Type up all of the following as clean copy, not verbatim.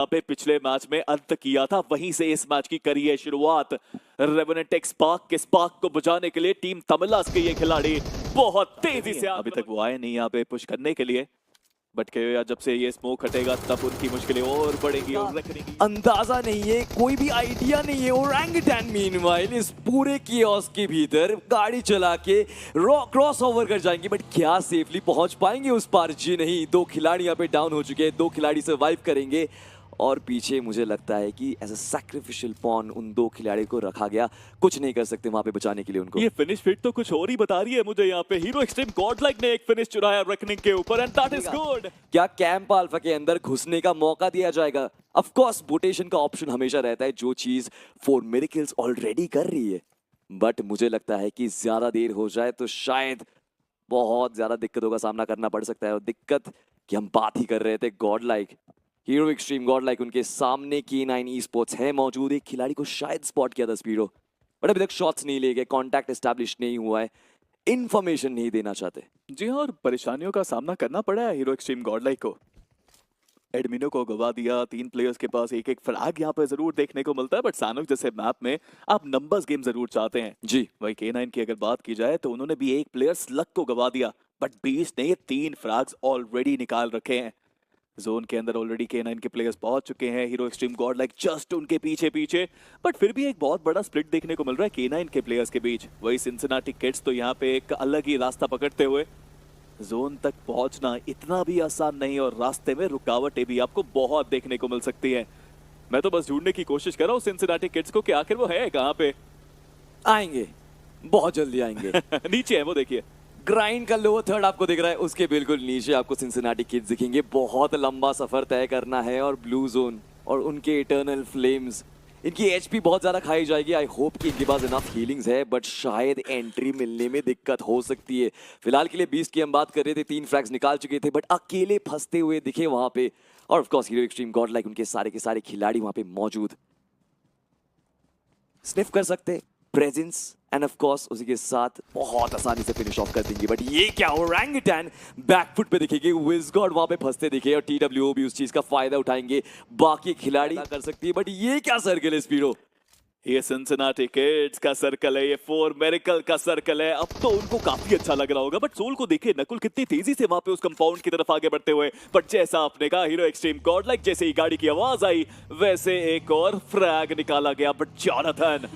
पे पिछले मैच में अंत किया था, वहीं से इस मैच की करी है शुरुआत। रेवेनेंट स्पार्क के स्पार्क को बुझाने के लिए टीम तमिलास के ये खिलाड़ी बहुत तेजी से अभी तक वो आए नहीं यहाँ पे पुश करने के लिए, बट जब से ये स्मोक हटेगा तब उनकी मुश्किलें और बढ़ेगी और रखेंगी। अंदाजा नहीं है, कोई भी आइडिया नहीं है। ओरंगुटान मीनवाइल इस पूरे कियोस्क के भीतर गाड़ी चला के क्रॉस ओवर कर जाएंगे, बट क्या सेफली पहुंच पाएंगे उस पार? जी नहीं, दो खिलाड़ी यहाँ पे डाउन हो चुके हैं, दो खिलाड़ी सर्वाइव करेंगे और पीछे मुझे लगता है कि एज अ सैक्रिफिशियल पॉन उन दो खिलाड़ी को रखा गया, कुछ नहीं कर सकते वहां पे बचाने के लिए उनको। ये फिनिश फिट तो कुछ और ही बता रही है मुझे यहाँ पे। हीरो एक्सट्रीम गॉडलाइक ने एक फिनिश चुराया रेकनिंग के ऊपर एंड दैट इज गुड। क्या कैंप अल्फा के अंदर घुसने का मौका दिया जाएगा? ऑफ कोर्स बोटेशन का ऑप्शन हमेशा रहता है, जो चीज फॉर मिरेकल्स ऑलरेडी कर रही है, बट मुझे लगता है कि ज्यादा देर हो जाए तो शायद बहुत ज्यादा दिक्कतों का सामना करना पड़ सकता है। और दिक्कत की हम बात ही कर रहे थे, गॉडलाइक हीरो एक्सट्रीम गॉडलाइक उनके सामने K9 esports है मौजूद। एक खिलाड़ी को शायद स्पॉट किया था स्पीडो, बट अभी तक शॉट्स नहीं ले गए, कॉन्टैक्ट एस्टैब्लिश नहीं हुआ है, इन्फॉर्मेशन नहीं देना चाहते। जी हाँ, और परेशानियों का सामना करना पड़ा है हीरो एक्सट्रीम गॉडलाइक को। एडमिनो को गवा दिया, 3 प्लेयर्स के पास एक एक फ्लैग यहाँ पे जरूर देखने को मिलता है, बट सानुक जैसे मैप में आप नंबर्स गेम जरूर चाहते हैं। जी वही K9 की अगर बात की जाए तो उन्होंने भी एक प्लेयर स्लग को गवा दिया, बट बीच ने ये 3 फ्लैग्स ऑलरेडी निकाल रखे हैं। जोन के अंदर ऑलरेडी K9 के प्लेयर्स पहुंच चुके हैं, हीरो एक्सट्रीम गॉडलाइक जस्ट उनके पीछे पीछे, बट फिर भी एक बहुत बड़ा स्प्लिट देखने को मिल रहा है K9 के प्लेयर्स के बीच। वही सिंसिनाटी किड्स तो यहाँ पे एक अलग ही रास्ता पकड़ते हुए जोन तक पहुंचना इतना भी आसान नहीं, और रास्ते में रुकावटें भी आपको बहुत देखने को मिल सकती है। मैं तो बस ढूंढने की कोशिश कर रहा हूँ सिंसिनाटी किड्स को कि आखिर वो है कहाँ पे। आएंगे, बहुत जल्दी आएंगे। नीचे है वो, देखिए ग्राइंड का लोअर थर्ड आपको दिख रहा है, उसके बिल्कुल नीचे आपको सिंसिनाटी किड्स दिखेंगे। बहुत लंबा सफर तय करना है और ब्लू जोन और उनके इटर्नल फ्लेम्स, इनकी एचपी बहुत ज्यादा खाई जाएगी। आई होप कि इनके पास इनफ हीलिंग्स है, बट शायद एंट्री मिलने में दिक्कत हो सकती है। फिलहाल के लिए बीस्ट की हम बात कर रहे थे, 3 फ्रैग्स निकाल चुके थे, बट अकेले फंसते हुए दिखे वहां पे। और of course hero extreme Godlike उनके सारे के सारे खिलाड़ी वहां पे मौजूद, स्निफ कर सकते प्रेजेंस, एंड ऑफ कोर्स उसी के साथ बहुत आसानी से फिनिश ऑफ कर देंगे। बट ये क्या, ओरंगुटान बैकफुट पे दिखेगी, विज़गॉड वहां पे फंसते दिखे और TWO भी उस चीज का फायदा उठाएंगे। बाकी खिलाड़ी कर सकती है, बट ये क्या सर्कल है स्पीडो? ये सिंसिनाटी किड्स का सर्कल है, ये 4 मिरेकल का सर्कल है। अब तो उनको काफी अच्छा लग रहा होगा, बट सोल को देखे नकुल कितनी तेजी से वहां पे उस कंपाउंड की तरफ आगे बढ़ते हुए। बट जैसा आपने कहा हीरो एक्सट्रीम गॉडलाइक, जैसे ही गाड़ी की आवाज आई वैसे एक और फ्रैग निकाला गया। बट जॉनथन,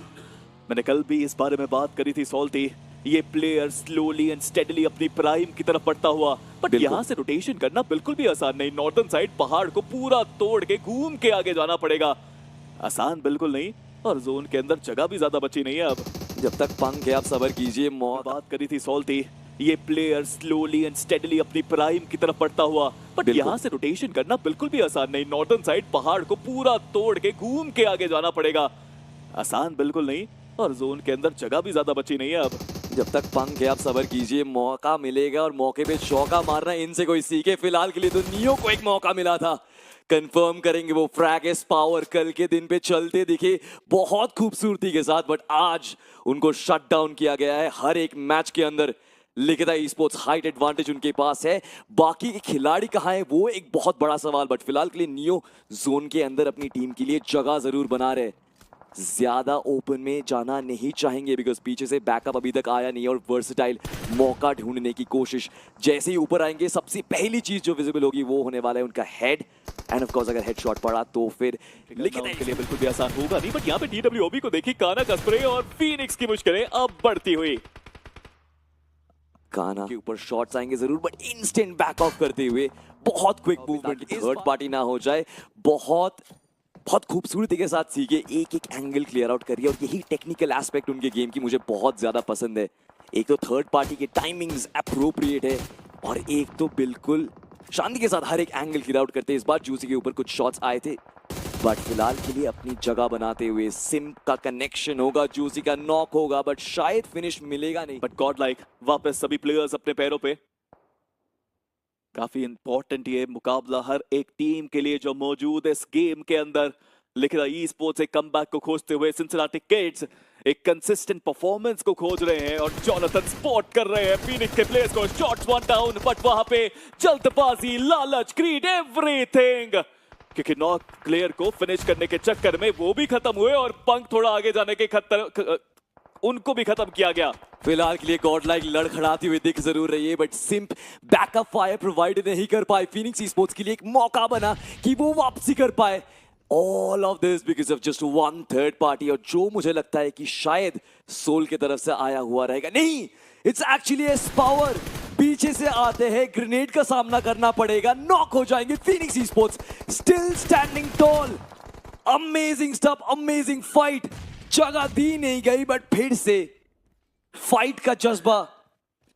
मैंने कल भी इस बारे में बात करी थी सॉल्टी, ये प्लेयर स्लोली एंड स्टेडली अपनी प्राइम की तरफ बढ़ता हुआ, बट यहाँ से रोटेशन करना बिल्कुल भी आसान नहीं। नॉर्दर्न साइड पहाड़ को पूरा तोड़ के घूम के आगे जाना पड़ेगा, आसान बिल्कुल नहीं, और जोन के अंदर जगह भी ज्यादा बची नहीं है अब। जब तक पंख है आप सबर कीजिए। बात करी थी सॉल्टी, ये प्लेयर स्लोली एंड स्टेडली अपनी प्राइम की तरफ बढ़ता हुआ, बट यहाँ से रोटेशन करना बिल्कुल भी आसान नहीं। नॉर्दर्न साइड पहाड़ को पूरा तोड़ के घूम के आगे जाना पड़ेगा, आसान बिल्कुल नहीं, और जोन के अंदर जगह भी ज्यादा बची नहीं है अब। जब तक पंख है आप सबर कीजिए, मौका मिलेगा और मौके पे चौका मारना इनसे कोई सीखे। फिलहाल के लिए तो नियो को एक मौका मिला था, कंफर्म करेंगे वो फ्रैगेस पावर कल के दिन पे चलते दिखे बहुत खूबसूरती के साथ, बट आज उनको शट डाउन किया गया है हर एक मैच के अंदर। लिखिता esports हाइट एडवांटेज उनके पास है, बाकी के खिलाड़ी कहाँ है वो एक बहुत बड़ा सवाल। बट फिलहाल के लिए नियो जोन के अंदर अपनी टीम के लिए जगह जरूर बना रहे, ज्यादा ओपन में जाना नहीं चाहेंगे, बिकॉज पीछे से बैकअप अभी तक आया नहीं और वर्सेटाइल मौका ढूंढने की कोशिश। जैसे ही ऊपर आएंगे सबसे पहली चीज जो विजिबल होगी वो होने वाला है उनका हेड, एंड ऑफ कोर्स अगर हेडशॉट पड़ा तो फिर लेकिन उनके लिए बिल्कुल भी आसान होगा नहीं। बट यहाँ पे TWOB को देखी, काना का स्प्रे और फीनिक्स की मुश्किलें अब बढ़ती हुई। काना के ऊपर शॉट्स आएंगे जरूर, बट इंस्टेंट बैक ऑफ करते हुए बहुत क्विक मूवमेंट, थर्ड पार्टी ना हो जाए। बहुत खूबसूरती के साथ सीखे, एक एक एंगल क्लियर आउट करिए, और यही टेक्निकल एस्पेक्ट उनके गेम की मुझे बहुत ज्यादा पसंद है। एक तो थर्ड पार्टी के टाइमिंग्स अप्रोप्रिएट है, और एक तो बिल्कुल शांति के साथ हर एक एंगल क्लियर आउट करते हैं। इस बार जूसी के ऊपर कुछ शॉट्स आए थे, बट फिलहाल के लिए अपनी जगह बनाते हुए सिम का कनेक्शन होगा, जूसी का नॉक होगा, बट शायद फिनिश मिलेगा नहीं। बट गॉडलाइक वापस सभी प्लेयर्स अपने पैरों पे। काफी इंपॉर्टेंट ये मुकाबला हर एक टीम के लिए जो मौजूद है इस गेम के अंदर। लिखिता esports एक कमबैक को खोजते हुए, सिंसिनाटी किड्स एक कंसिस्टेंट परफॉर्मेंस को खोज रहे हैं, और जॉनथन स्पॉट कर रहे हैं फीनिक्स के प्लेयर्स को। शॉट्स 1 डाउन, बट वहां पे जल्दबाजी, लालच, ग्रीड, एवरीथिंग क्योंकि नॉक प्लेयर को फिनिश करने के चक्कर में वो भी खत्म हुए और पंख थोड़ा आगे जाने के उनको भी खत्म किया गया। फिलहाल के लिए गॉड लाइक लड़खड़ाती हुई दिख जरूर रही है, बट सिंप बैकअप फायर प्रोवाइड नहीं कर पाए। फीनिक्स ई-स्पोर्ट्स के लिए एक मौका बना कि वो वापसी कर पाए। All of this because of just one third party, और जो मुझे लगता है कि शायद सोल की तरफ से आया हुआ रहेगा। नहीं, इट्स एक्चुअली एस पावर पीछे से आते हैं, ग्रेनेड का सामना करना पड़ेगा, नॉक हो जाएंगे। Phoenix esports still standing tall. Amazing stuff, amazing fight. जगह दी नहीं गई, बट फिर से फाइट का जज्बा।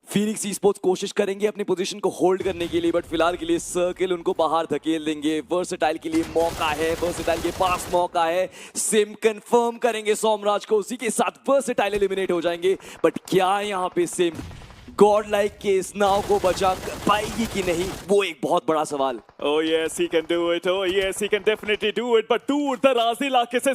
फीनिक्स ई-स्पोर्ट्स कोशिश करेंगे अपनी पोजीशन को होल्ड करने के लिए, बट फिलहाल के लिए सर्किल उनको बाहर धकेल देंगे। वर्सेटाइल के लिए मौका है, वर्सेटाइल के पास मौका है। सिम कंफर्म करेंगे सोमराज को, उसी के साथ वर्सेटाइल एलिमिनेट हो जाएंगे। बट क्या यहाँ पे सिम गॉड लाइक के इस नाव को बचा पाएगी कि नहीं, वो एक बहुत बड़ा सवाल। Oh yes, he can do it. Oh yes, he can definitely do it. But दूर दराज इलाके से